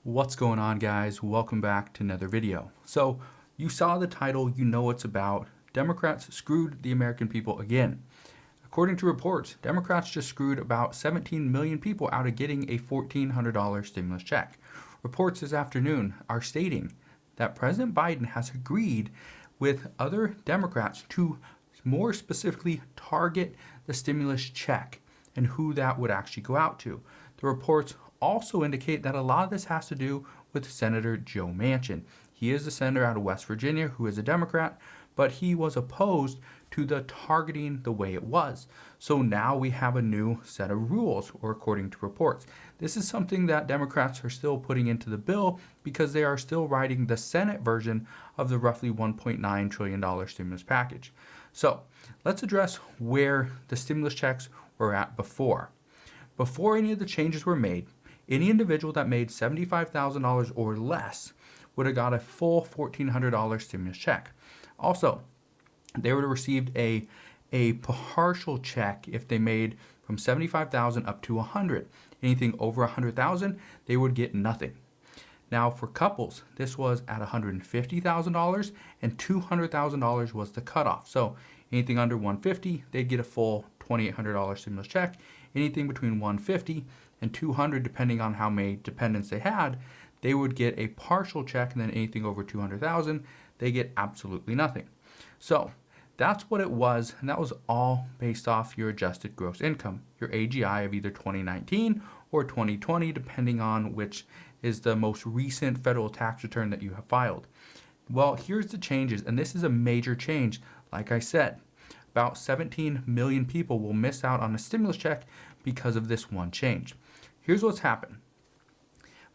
What's going on, guys? Welcome back to another video. So you saw the title, you know it's about Democrats screwed the American people again. According to reports, Democrats just screwed about 17 million people out of getting a $1,400 stimulus check. Reports this afternoon are stating that President Biden has agreed with other Democrats to more specifically target the stimulus check and who that would actually go out to. The reports also indicate that a lot of this has to do with Senator Joe Manchin. He is the senator out of West Virginia who is a Democrat, but he was opposed to the targeting the way it was. So now we have a new set of rules, or according to reports. This is something that Democrats are still putting into the bill because they are still writing the Senate version of the roughly $1.9 trillion stimulus package. So let's address where the stimulus checks were at before. Before any of the changes were made, any individual that made $75,000 or less would have got a full $1,400 stimulus check. Also, they would have received a partial check if they made from $75,000 up to $100,000. Anything over $100,000, they would get nothing. Now for couples, this was at $150,000 and $200,000 was the cutoff. So anything under $150,000, they'd get a full $2,800 stimulus check. Anything between $150,000 and $200,000, depending on how many dependents they had, they would get a partial check, and then anything over $200,000, they get absolutely nothing. So that's what it was, and that was all based off your adjusted gross income, your AGI of either 2019 or 2020, depending on which is the most recent federal tax return that you have filed. Well, here's the changes, and this is a major change. Like I said, about 17 million people will miss out on a stimulus check because of this one change. Here's what's happened.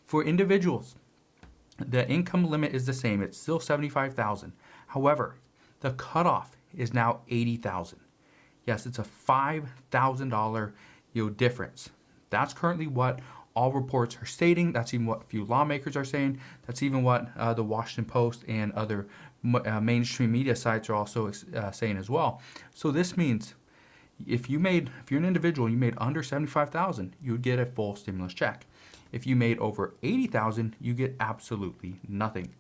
For individuals, the income limit is the same. It's still $75,000. However, the cutoff is now $80,000. Yes, it's a $5,000 difference. That's currently what all reports are stating. That's even what a few lawmakers are saying. That's even what the Washington Post and other mainstream media sites are also saying as well. So this means if you're an individual, you made under $75,000, you would get a full stimulus check. If you made over $80,000, you get absolutely nothing.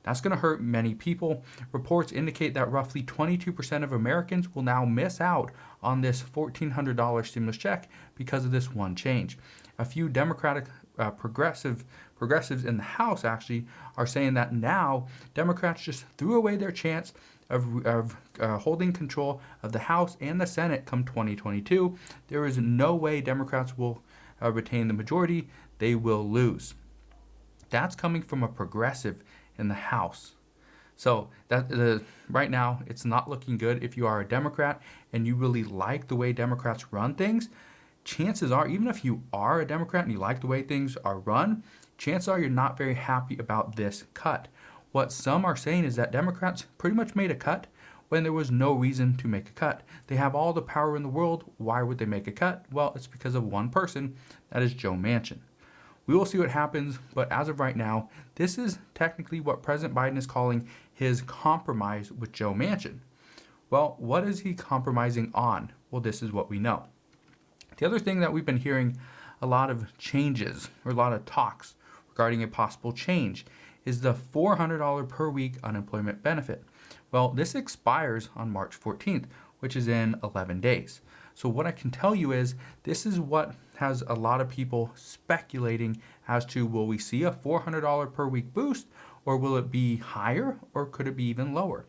That's going to hurt many people. Reports indicate that roughly 22% of Americans will now miss out on this $1,400 stimulus check because of this one change. A few Democratic progressives in the House actually are saying that now Democrats just threw away their chance of holding control of the House and the Senate come 2022. There is no way Democrats will retain the majority. They will lose. That's coming from a progressive in the House. So that right now, it's not looking good. If you are a Democrat and you really like the way Democrats run things, chances are, even if you are a Democrat and you like the way things are run, chances are you're not very happy about this cut. What some are saying is that Democrats pretty much made a cut when there was no reason to make a cut. They have all the power in the world. Why would they make a cut? Well, it's because of one person. That is Joe Manchin. We will see what happens, but as of right now, this is technically what President Biden is calling his compromise with Joe Manchin. Well, what is he compromising on? Well, this is what we know. The other thing that we've been hearing a lot of changes or a lot of talks regarding a possible change is the $400 per week unemployment benefit. Well, this expires on March 14th, which is in 11 days. So what I can tell you is this is what has a lot of people speculating as to, will we see a $400 per week boost, or will it be higher, or could it be even lower?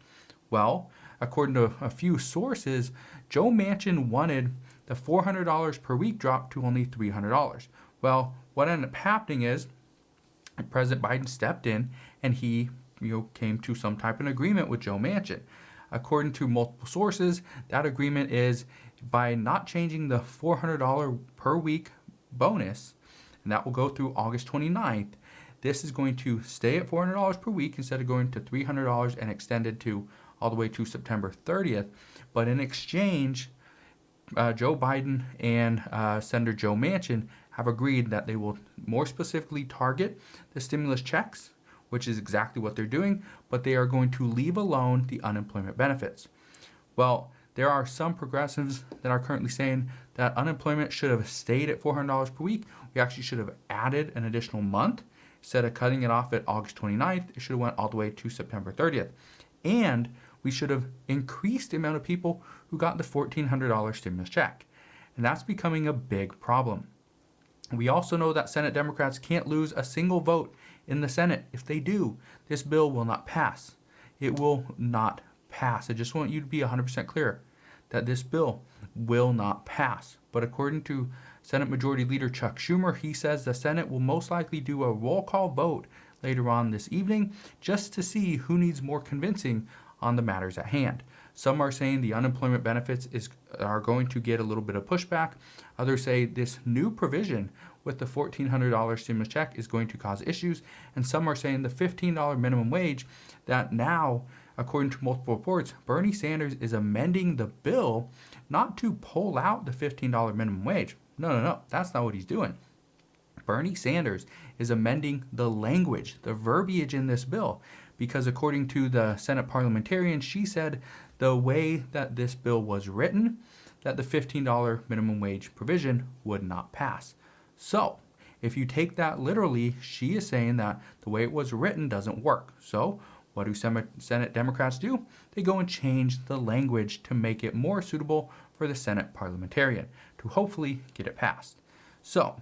Well, according to a few sources, Joe Manchin wanted the $400 per week drop to only $300. Well, what ended up happening is President Biden stepped in and he came to some type of agreement with Joe Manchin. According to multiple sources, that agreement is by not changing the $400 per week bonus, and that will go through August 29th, this is going to stay at $400 per week instead of going to $300 and extended to all the way to September 30th. But in exchange, Joe Biden and Senator Joe Manchin have agreed that they will more specifically target the stimulus checks, which is exactly what they're doing, but they are going to leave alone the unemployment benefits. Well, there are some progressives that are currently saying that unemployment should have stayed at $400 per week. We actually should have added an additional month Instead of cutting it off at August 29th, it should have went all the way to September 30th. And we should have increased the amount of people who got the $1,400 stimulus check. And that's becoming a big problem. We also know that Senate Democrats can't lose a single vote in the Senate. If they do, this bill will not pass. It will not pass. I just want you to be 100% clear that this bill will not pass. But according to Senate Majority Leader Chuck Schumer, he says the Senate will most likely do a roll call vote later on this evening just to see who needs more convincing on the matters at hand. Some are saying the unemployment benefits are going to get a little bit of pushback. Others say this new provision with the $1,400 stimulus check is going to cause issues. And some are saying the $15 minimum wage that now, according to multiple reports, Bernie Sanders is amending the bill not to pull out the $15 minimum wage. No, that's not what he's doing. Bernie Sanders is amending the language, the verbiage in this bill, because according to the Senate parliamentarian, she said the way that this bill was written, that the $15 minimum wage provision would not pass. So, if you take that literally, she is saying that the way it was written doesn't work. So, what do Senate Democrats do? They go and change the language to make it more suitable for the Senate parliamentarian to hopefully get it passed. So,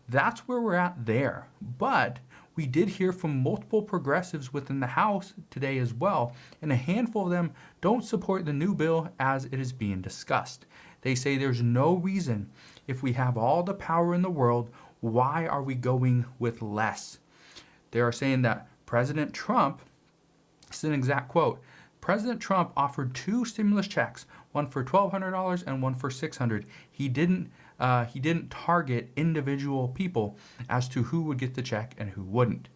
that's where we're at there. But we did hear from multiple progressives within the House today as well, and a handful of them don't support the new bill as it is being discussed. They say there's no reason, if we have all the power in the world, why are we going with less? They are saying that President Trump, this is an exact quote, President Trump offered 2 stimulus checks, one for $1,200 and one for $600. He didn't target individual people as to who would get the check and who wouldn't.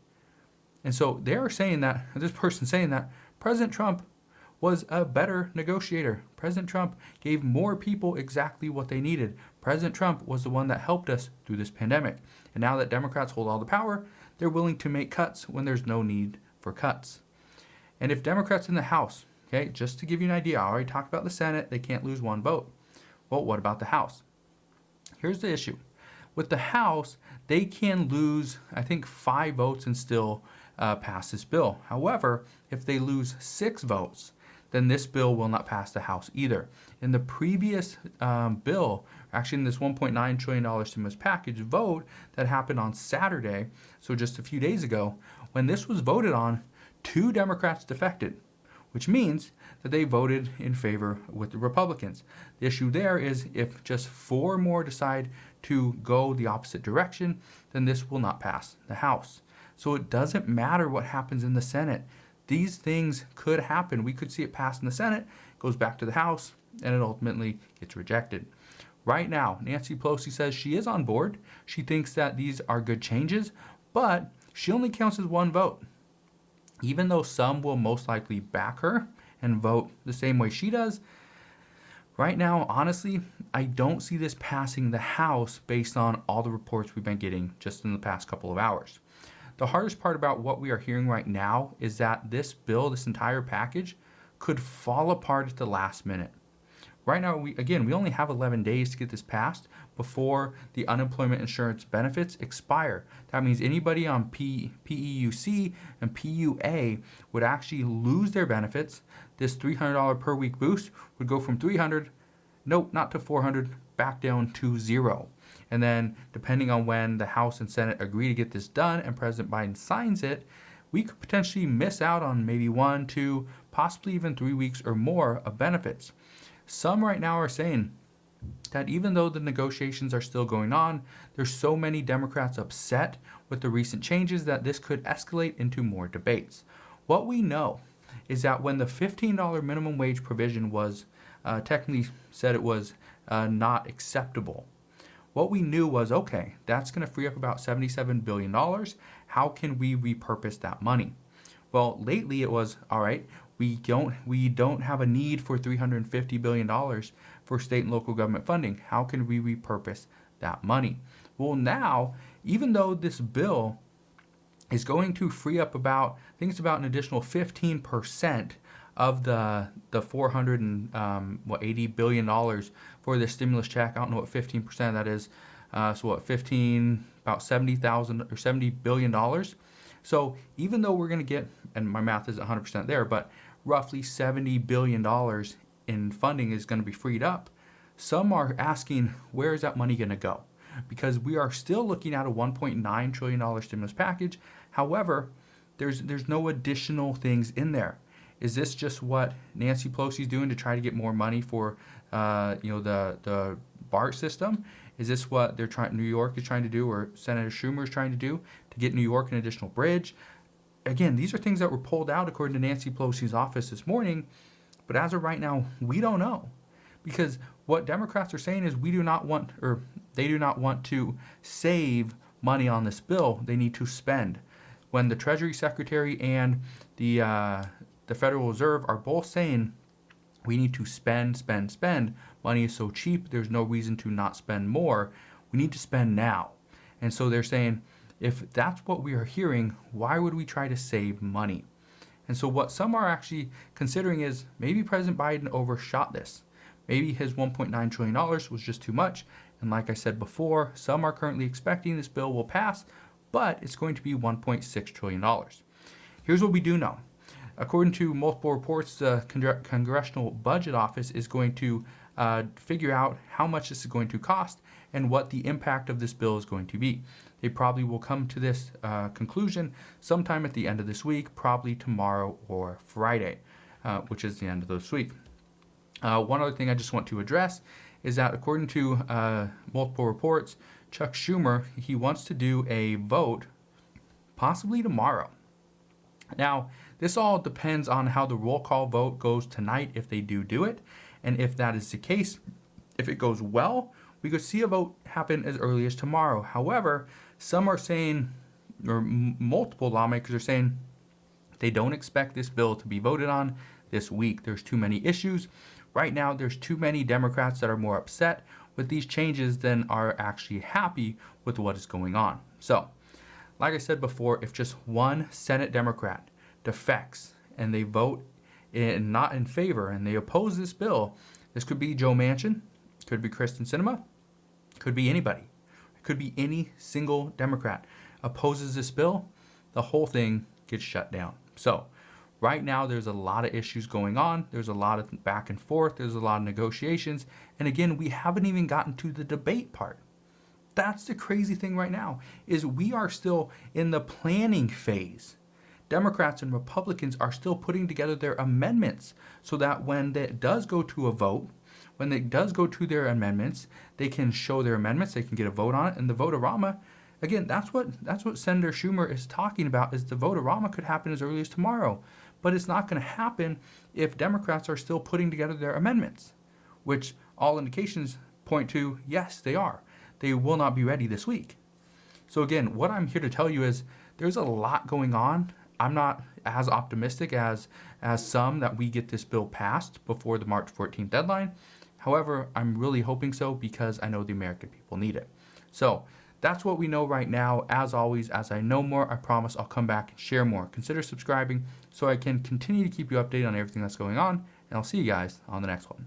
And so they are saying that, this person saying that President Trump was a better negotiator. President Trump gave more people exactly what they needed. President Trump was the one that helped us through this pandemic. And now that Democrats hold all the power, they're willing to make cuts when there's no need for cuts. And if Democrats in the House, okay, just to give you an idea, I already talked about the Senate, they can't lose one vote. Well, what about the House? Here's the issue. With the House, they can lose, I think, 5 votes and still pass this bill. However, if they lose 6 votes, then this bill will not pass the House either. In the previous bill, actually in this $1.9 trillion stimulus package vote that happened on Saturday, so just a few days ago, when this was voted on, 2 Democrats defected, which means that they voted in favor with the Republicans. The issue there is if just 4 more decide to go the opposite direction, then this will not pass the House. So it doesn't matter what happens in the Senate. These things could happen. We could see it pass in the Senate, goes back to the House, and it ultimately gets rejected. Right now, Nancy Pelosi says she is on board. She thinks that these are good changes, but she only counts as 1 vote. Even though some will most likely back her and vote the same way she does, right now, honestly, I don't see this passing the House based on all the reports we've been getting just in the past couple of hours. The hardest part about what we are hearing right now is that this bill, this entire package, could fall apart at the last minute. Right now, we only have 11 days to get this passed before the unemployment insurance benefits expire. That means anybody on PEUC and PUA would actually lose their benefits. This $300 per week boost would go from $300, not to $400, back down to 0. And then depending on when the House and Senate agree to get this done and President Biden signs it, we could potentially miss out on maybe 1, 2, possibly even 3 weeks or more of benefits. Some right now are saying that even though the negotiations are still going on, there's so many Democrats upset with the recent changes that this could escalate into more debates. What we know is that when the $15 minimum wage provision was technically said it was not acceptable, what we knew was, okay, that's going to free up about $77 billion. How can we repurpose that money? Well, lately it was, all right, we don't have a need for $350 billion for state and local government funding. How can we repurpose that money? Well, now, even though this bill is going to free up about, I think it's about an additional 15% of the $480 billion for the stimulus check. I don't know what 15% of that is. About $70 billion. So even though we're going to get, and my math isn't 100% there, but roughly $70 billion in funding is going to be freed up, some are asking, where is that money going to go? Because we are still looking at a $1.9 trillion stimulus package. However, there's no additional things in there. Is this just what Nancy Pelosi is doing to try to get more money for the BART system? Is this what New York is trying to do, or Senator Schumer is trying to do to get New York an additional bridge? Again, these are things that were pulled out according to Nancy Pelosi's office this morning, but as of right now, we don't know. Because what Democrats are saying is they do not want to save money on this bill. They need to spend. When the Treasury Secretary and the Federal Reserve are both saying we need to spend. Money is so cheap, there's no reason to not spend more. We need to spend now. And so they're saying, if that's what we are hearing, why would we try to save money? And so what some are actually considering is maybe President Biden overshot this. Maybe his $1.9 trillion was just too much. And like I said before, some are currently expecting this bill will pass, but it's going to be $1.6 trillion. Here's what we do know. According to multiple reports, the Congressional Budget Office is going to figure out how much this is going to cost and what the impact of this bill is going to be. They probably will come to this conclusion sometime at the end of this week, probably tomorrow or Friday, which is the end of this week. One other thing I just want to address is that according to multiple reports, Chuck Schumer, he wants to do a vote possibly tomorrow. Now, this all depends on how the roll call vote goes tonight, if they do it. And if that is the case, if it goes well, we could see a vote happen as early as tomorrow. However, some are saying, or multiple lawmakers are saying, they don't expect this bill to be voted on this week. There's too many issues. Right now, there's too many Democrats that are more upset with these changes than are actually happy with what is going on. So, like I said before, if just one Senate Democrat defects and they vote not in favor and they oppose this bill, this could be Joe Manchin, could be Kristen Sinema, could be anybody. It could be any single Democrat opposes this bill, the whole thing gets shut down. So, right now, there's a lot of issues going on. There's a lot of back and forth. There's a lot of negotiations. And again, we haven't even gotten to the debate part. That's the crazy thing right now, is we are still in the planning phase. Democrats and Republicans are still putting together their amendments so that when it does go to a vote, when it does go to their amendments, they can show their amendments, they can get a vote on it, and the vote-a-rama, again, that's what Senator Schumer is talking about, is the vote-a-rama could happen as early as tomorrow. But it's not going to happen if Democrats are still putting together their amendments, which all indications point to, yes, they are. They will not be ready this week. So again, what I'm here to tell you is there's a lot going on. I'm not as optimistic as some that we get this bill passed before the March 14th deadline. However, I'm really hoping so because I know the American people need it. So that's what we know right now. As always, as I know more, I promise I'll come back and share more. Consider subscribing so I can continue to keep you updated on everything that's going on, and I'll see you guys on the next one.